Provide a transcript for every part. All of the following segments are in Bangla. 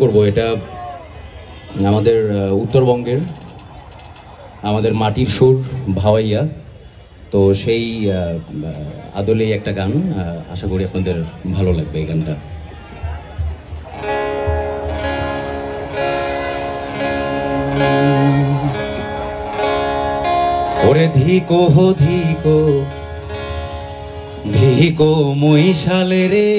করব, এটা আমাদের উত্তরবঙ্গের আমাদের মাটির সুর ভাওয়াইয়া, তো সেই আদলেই একটা গান, আশা করি আপনাদের ভালো লাগবে এই গানটা। ওরে ধিকো হো ধিকো ধিকো মহিষালে রে,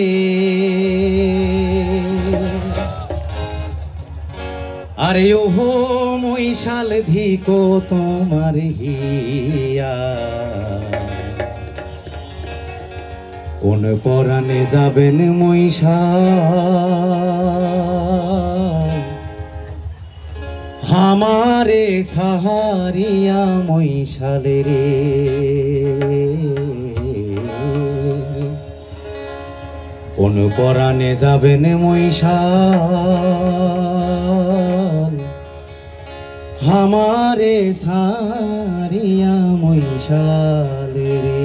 আরে ওহো মহিষাল ধিকো তোমার হিয়া, কোন পরাণে যাবেন মহিষাল আমারে সাহারিয়া মহিষালে রে, কোন পরাণে যাবেন মহিষাল আমারে সারিয়া মহিষালে রে।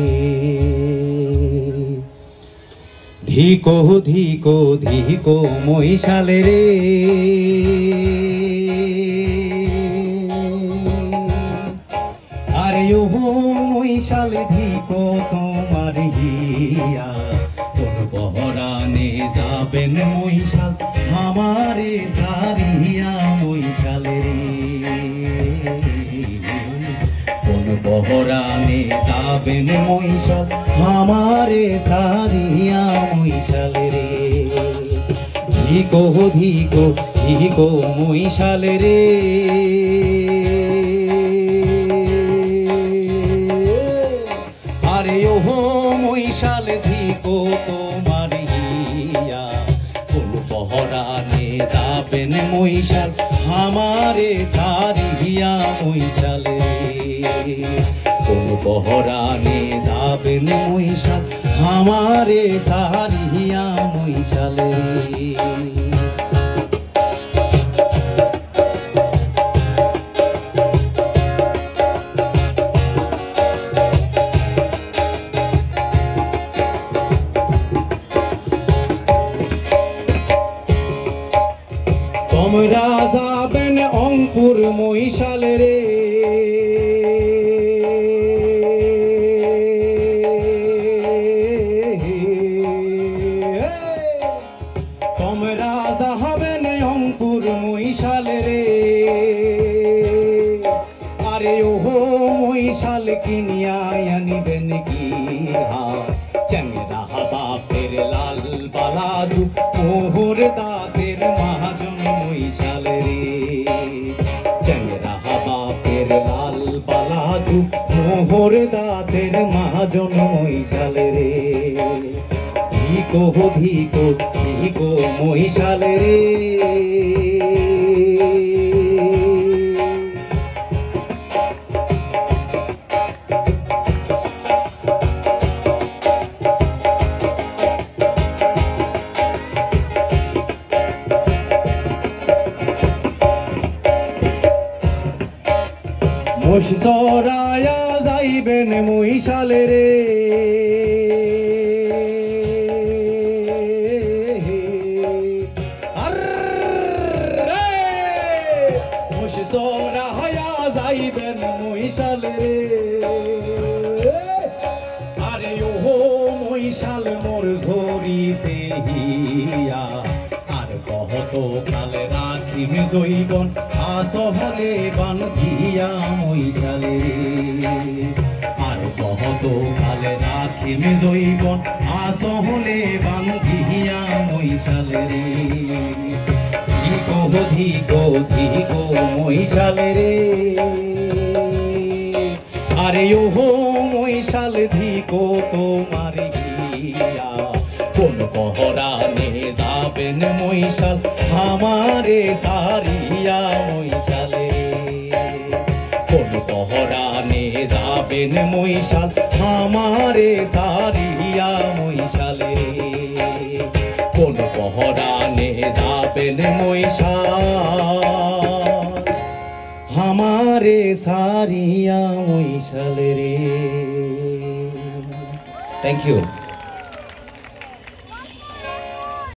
ধিকো ধিকো ধিকো মহিষালে রে, আরে ওহো মহিষাল ধিকো তোমার হিয়া, কোন পরাণে যাবেন মহিষাল আমারে সারিয়া মহিষালে রে, কোন পরাণে যাবেন মহিষাল আমারে সারিয়া মহিষালে রে। ধিকো ধিকো ধিকো মহিষালে রে, আরে ওহো মহিষাল ধিকো তোমার হিয়া, কোন পরাণে যাবেন মহিষাল আমারে সারিয়া মহিষালে রে, কোন পরাণে যাবেন মহিষাল আমারে সারিয়া মহিষালে রে। তোমরা যাবেন অঙ্কুর মহিষালে রে, তোমরা যাবেন অঙ্কুর মহিষালে রে, আরে ওহো মহিষাল কিনিয়া আনিবেন কি চ্যাংরা বাপের লাল বালাজু মোহর দাদের মহাজন মহিষালে রে, চ্যাংরা বাপের লাল বালাজু মোহর দাদের মহাজন মহিষালে রে। ধিকো ধিকো ধিকো মহিষালে রে, মোষ চড়ায়া যাইবেন মহিষালে রে, মোষ চড়ায়া যাইবেন মহিষালে রে, আরে ওহো মহিষাল মোর ঝরিছে হিয়া, আর কত কাল রাখিম জৈবন আসহলে বান্ধিয়া মহিষালে, আর কত কাল রাখিম জৈবন আসহলে বান্ধিয়া মহিষালে রে। ধিকো ধিকো ধিকো মহিষালে রে, আরে ওহো মহিষাল ধিকো তোমার হিয়া, কোন পরাণে যাবেন মহিষাল আমারে সারিয়া মহিষালে, কোন পরাণে যাবেন মহিষাল আমারে সারিয়া মহিষালে, কোন পরাণে যাবেন মহিষাল আমারে সারিয়া মহিষালে রে। Thank you.